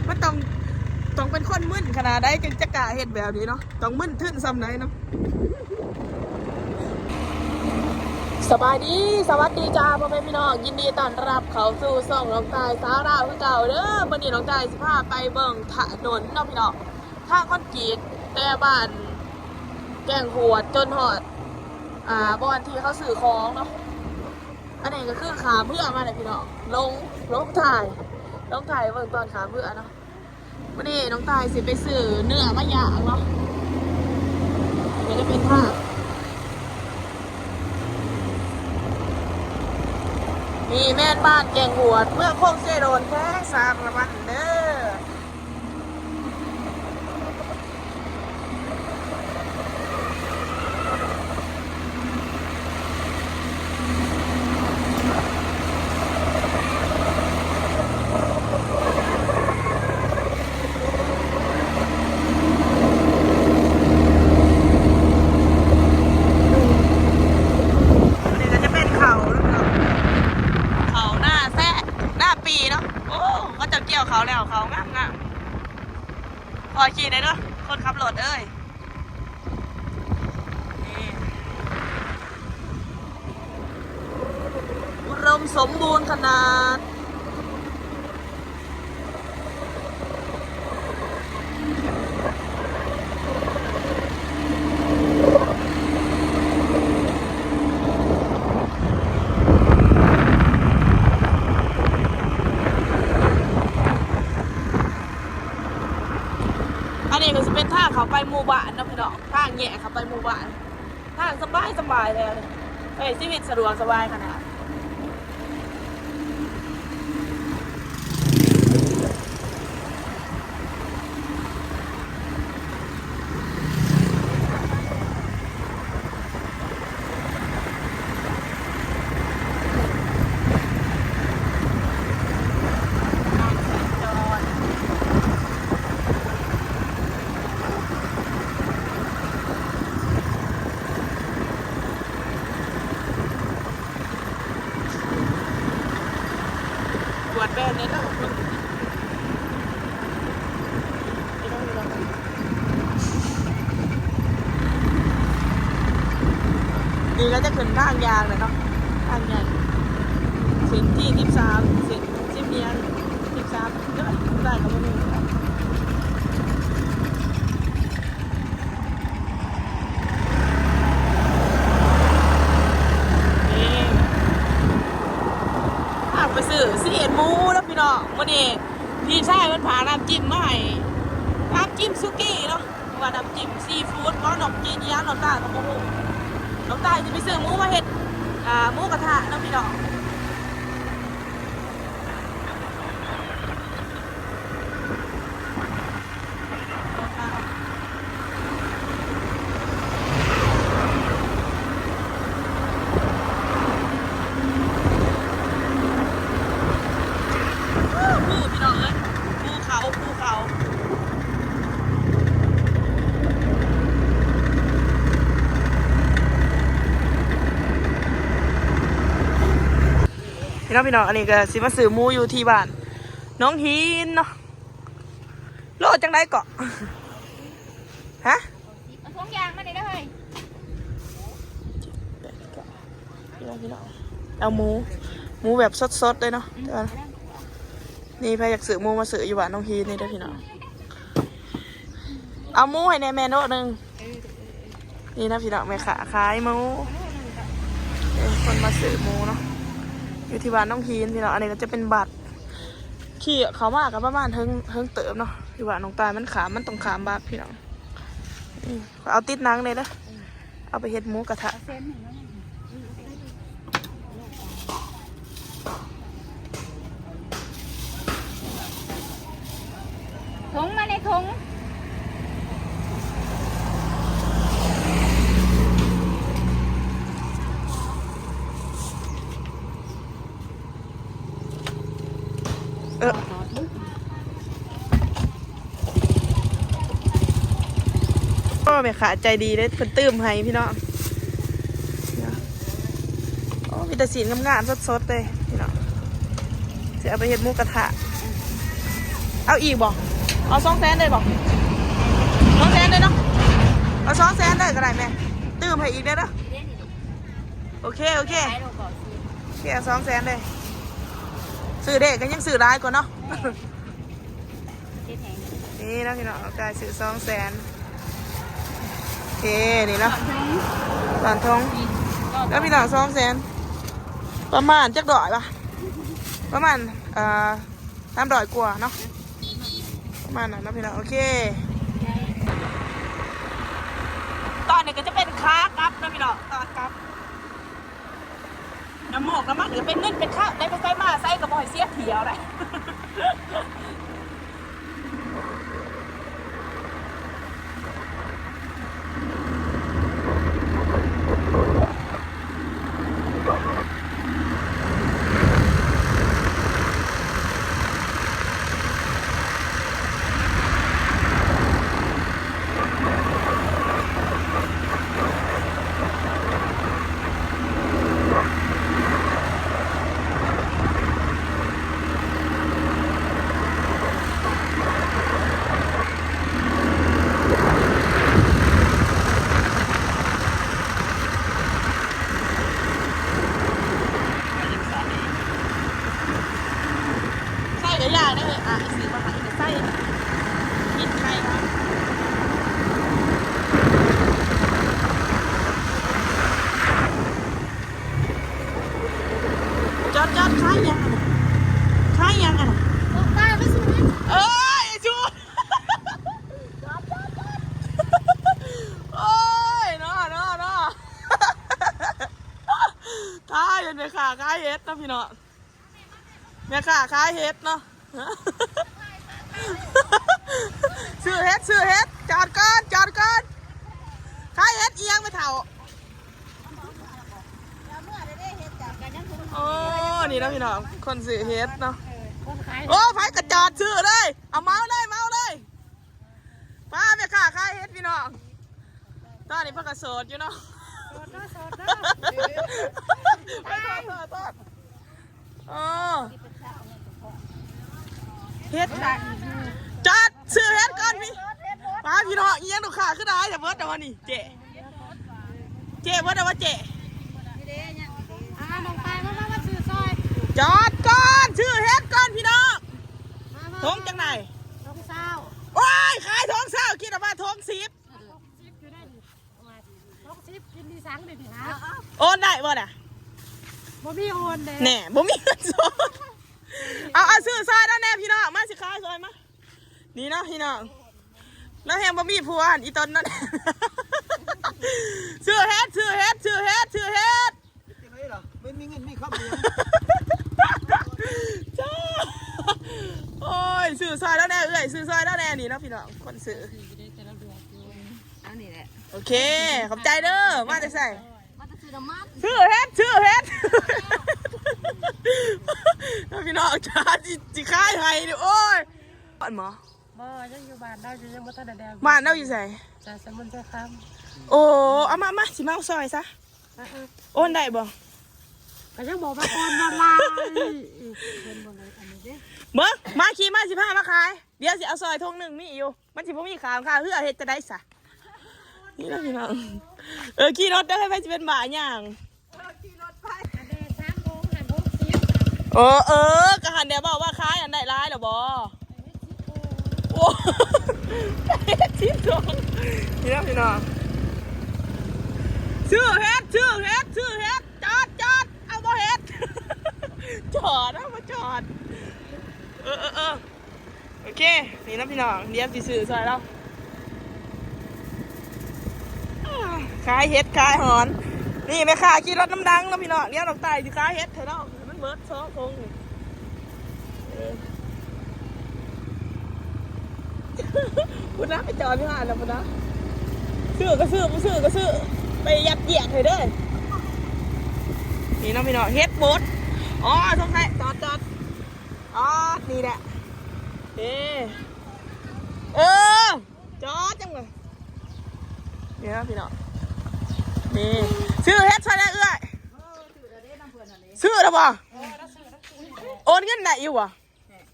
มันต้องเป็นคนมึนขนาดใดจึงจะกล้าเห็นแบบนี้เนาะต้องมึนทึ่นซ้ำไหนเนาะสบายดีสวัสดีจ้าพ่อแม่พี่น้องยินดีต้อนรับเข้าสู่ช่องน้องตายสาราคือเก่าเด้อวันนี้น้องตายสิพาไปเบิ่งถนนเนาะพี่น้องทางคอนกรีตแต่บ้านแกงหวดจนหอดบอนที่เขาสื่อของเนาะอันนี้ก็คือขาเพื่อมาเลยพี่น้องลงถ่ายเบิ่งตอนขาเพื่อเนาะวันนี้น้องตายสิไปสื่อเนื้อมาย่างเนาะมันจะเป็นท่ามีแม่บ้านแกงหวดเมื่อโคงเซโดนแค่สามละวันเด้อเขาแล้วเขางามพอขี่ได้ด้วยคนขับรถเอ้ยอุดมสมบูรณ์ขนาดอันนี้ก็จะเป็นทางเขาไปหมู่บ้านนะพี่น้องทางแง่เขาไปหมู่บ้านทางสบายแล้วเลยชีวิตสะดวกสบายขนาดวัดแบนเนี่ยนะนี่ก็จะขึ้นทางยางเลยเนาะทางใหญ่เส้นที่13เส้น10เนียน13ได้ก็ไม่มีไปซื้อซีเอ็นมูแล้วพี่น้องวันนี้พี่ชายมันพาน้ำจิ้มมาให้น้ำจิ้มซุกี้เนาะว่าน้ำจิ้มซีฟู้ดเพราะน้องจีนย่างน้องตาของโมโหน้องตาจะไปซื้อหมูมาเห็ดหมูกระทะเนาะพี่น้องพี่น้องอันนี้ก็สิมาซื้อหมูอยู่ที่บ้านน้องหินเนาะโลจังได้เกาะฮะเอาท้องยางมาได้เลยพี่น้องเอาหมูแบบสดๆเลยเนาะนี่พายอยากซื้อหมูมาซื้ออยู่บ้านน้องหินนี่ด้วยพี่น้องเอาหมูให้ในแม่โน่นึงนี่นะพี่น้องแม่ขาขายหมูคนมาซื้อหมูเนาะอยู่ที่บ้านน้องฮีนพี่น้องอันนี้ก็จะเป็นบัตรขี่เขามากกับประมาณเทิงเติมเนาะอยู่บ้านน้องตายมันขามมันต้องขามบัตรพี่น้องเอาติดนังเลยนะเอาไปเฮ็ดหมูกระทะถุงมาในถุงก็แม่ขาใจดีเลยคนตื้มให้พี่น้องโอ้มีแต่สีงามๆสดๆเลยพี่น้อง จะเอาไปเห็ดหมูกระทะเอาอีกบอกเอา200,000เลยบอก200,000เลยเนาะเอา200,000ได้ก็ได้แม่ตื้มให้อีกได้เนาะโอเคโอเคแค่200,000เลยซื้อเด็กกันยังซื้อร้ายกว่าเนาะนี่นะพี่น้องเอากายซื้อ200,000โอเคนี่เนาะตอนทงแล้วพี่น้อง200,000ประมาณจักดอยปะประมาณ300กว่าเนาะประมาณนั้นนะพี่น้องโอเคตอนนี้ก็จะเป็นค้ากลับนะพี่น้องตอนกลับน้ำหมอกน้ำมันหรือเป็นเงินเป็นข้าวได้ไปใส่มาใส่กระบอกเสียเถียวเลยใส่กระยาได้เลยซื้อมาให้ใส่กินไข่ครับจอดขายยังอ่ะ ตายไปสู้ เอ้ยชูโอ้ยเนาะขายเป็นแม่ค้าขายเฮ็ดนะพี่เนาะแม่ค้าขายเฮ็ดเนาะซื้อเฮ็ดจอดก่อนขายเฮ็ดเอียงไปเถ่าโอ้นี่นะพี่น้องคนซื้อเฮ็ดเนาะโอ้ไฟกระจอดซื้อเลยเอาเมาเลยป้าแม่ค้าขายเฮ็ดพี่น้องตอนนี้เพิ่งกระโสดอยู่เนาะโทษอ๋อเฮ็ดจัดซื้อเฮ็ดก่อนพี่ป้าพี่น้องเอียงลูกค้าขึ้นได้แต่เบิร์ดแต่ว่านี่เจ๊เบิร์ดแต่ว่าเจ๊น้องไปมาซื้อซอย จอดก่อนซื้อเฮ็ดก่อนพี่น้องทงจังไหน ทงเศร้า ว้ายขายทงเศร้าคิดว่าทง10กินดีสังดิฮะ โอนได้บ่น่ะ บ่มีโอนเด้ แหน่บ่มีเงินสดเอาซื้อซอยแล้วแน่พี่น้องมาสิขายซอยมานี่เนาะพี่น้องแล้วแฮงบ่มีผัวอีตนนั่นซื้อเฮ็ดไม่มีเงินมีคำเดียว จ้าโอ้ยซื้อซอยแล้วแน่ซื้อซอยแล้วแน่นี่เนาะพี่น้องคนซื้อเอานี่แหละ โอเคขอบใจเด้อมาจะใส่ มาจะซื้อน้ำมัน ซื้อเฮ็ดพี่น้องจ้าจิขายให้ดิโอ้ยบ้านหมอ บ่ยังอยู่บ้านเรายังบ่ทันได้แล้ว บ้านเราอยู่ไส จะสมุนไพรคำ โอ้เอามาสิมาเอาซอยซะโอนได้บ่ ก็ยังบอกว่าคนบ่ลายเพิ่นบ่เลยอันนี้เด้ เบิ่งมาขี่มา15มาขายเดี๋ยวสิเอาซอยทงหนึ่งมีอยู่มันสิบ่มีขามค่ะเฮือเฮ็ดจะได้ซะนี่นะพี่น้องขี่รถได้ไปสิเป็นบ่าย่างกะหันเดี๋ยวบอกว่าขายอันได้ร้ายเหรอบ่โอ้ชิบตรงนี่นะพี่น้องชื่อเฮ็ดจอดเอาบ่เฮ็ดจอดเอามาจอดโอเคนี่นะพี่น้องเดี๋ยวสิซื้อซอยเราขายเฮ็ดขายหอนนี่แม่ค้าขี่รถน้ำดังนะพี่น้องเดี๋ยวน้องตายสิขายเฮ็ดเถอะเนาะมันเบิด2 ทงพุทธะไปจอดที่ห้างแล้วพุทธะซื้อก็ซื้อไม่ซื้อก็ซื้อไปยัดเยียดเลยเด้อนี่น้องพี่น้องเฮ็ดโบดอ๋อทงไทยจอดอ๋อนี่แหละจอดจังเลยนี่นะพี่น้องนี่ซื้อเฮ็ดใช่ไหมซื้อแล้วป่ะ โอนเงินได้อยู่วะ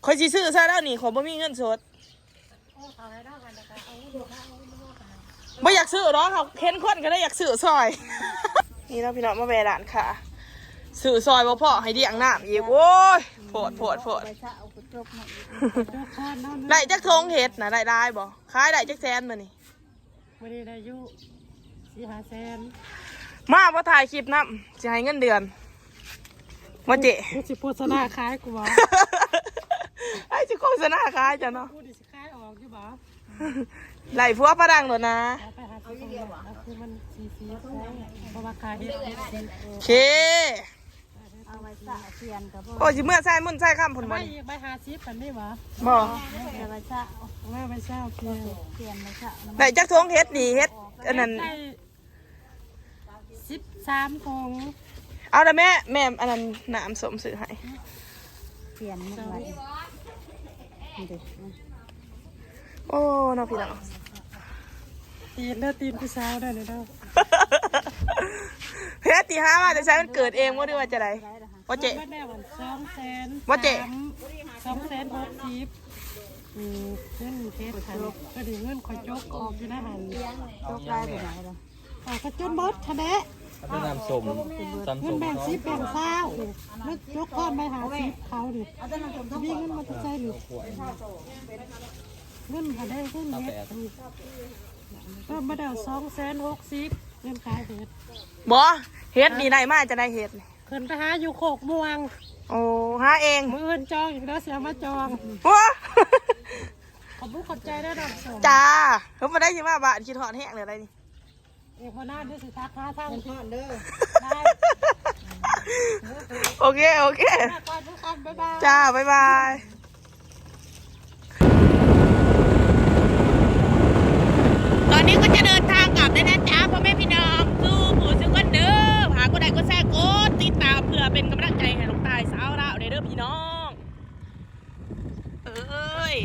คอยสิซื้อซะแล้วนี่ขอบ่มีเงินสดไม่อยากซื้อหรอกเขาเห็นคนก็ได้อยากซื้อซอย นี่เราพี่น้องมาแวะร้านค่ะซื้อซอยบ่พอให้เลี้ยงน้ำอีกโอ้ยโผดได้จักทงเห็ดนะได้บ่ขายได้จักแสนมื้อนี่ ไม่ได้ได้ยุ4-5 แสน มาบ่ถ่ายคลิปน้ำสิให้เงินเดือนมาเจ๊ กูสิโฆษณาขายกูบ่ ไอ้สิโฆษณาขายจ้ะเนาะ กูดิสิขายออกอยู่บ่ ไหลพัวประดังโดดนะ เอาไปหาซื้อของเอาคือมัน4-4เพราะว่าขายเฮ็ด โอเค เอาไว้ซะเทียนกับบ่ โอ้ยสิเมื่อใส่มุ่นใส่ข้ามผล ไม่ มัน อีกใบ50กันได้บ่ บ่ เอาไว้ซะเอาไว้ซะเทียนไว้ซะ ได้จักทงเฮ็ดนี่เฮ็ดอันนั้น ได้13ถุง เอาละแม่อันนั้นน้ำสมซื้อให้ เทียนมันไว้นี่เด้ โอ้น้องพี่น้อง ตีนผู้สาวได้เลยเด้อ เฮ็ดที่หามาจะใช้มันเกิดเองบ่หรือว่าจะได้บ่เจ๊ มันได้วัน200,000 ว่าเจ๊ 260เงินเทศค่ะก็ดีเงินคอยจกออกอยู่นะหันจกได้ไปไหนล่ะออกกระจนบดคะแนน เป็นน้ำส้มตำ เงิ ส้ น ม แบ่ง10แบ่ง20นึกยกก้อนไปหา10เขาดิมีเงินมาใช้หรือเงินหาได้เงินเฮ็ดก็มาได้260,000เงินขายเฮ็ด บ่เฮ็ดนี่ได้มาจะได้เฮ็ดนี่ ขึ้นไปหาอยู่โคกม่วง โอ้หาเอง มืออื่นจองอีกแล้วเสียมาจอง ว้า ขอบคุณขอบใจได้ดอกส่ง จ้าเพิ่นบ่ได้สิมาบ้านคิดฮอดแห้งเลยได้นี่ เอกพนาด้วยสิทักหาทางที่เด้อได้ โอเค ก่อนทุกคนบ๊ายบาย จ้า บ๊ายบาย ตอนนี้ก็จะเดินทางกลับแล้วนะจ้าพ่อแม่พี่น้องสู้ผู้ซึ่งกันเด้อหาก็ได้ก็แซ่กดติดตามเพื่อเป็นกำลังใจให้ลูกตายสาวเราเด้อพี่น้อง เอ้ย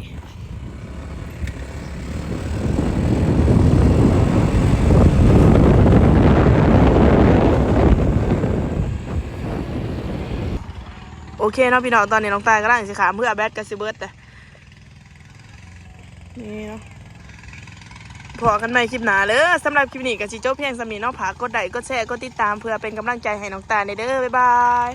โอเคเนาะพี่น้องตอนนี้น้องตายกำลังสิขามเพื่อแบทกับซิเบิร์ตแต่นี่เนาะพอกันใหม่คลิปหน้าเลยสำหรับคลิปนี้กับจิโจ้เพียงสำนีเนาะผากกดไลค์กดแชร์กดติดตามเพื่อเป็นกำลังใจให้น้องตายในเด้อบ๊ายบาย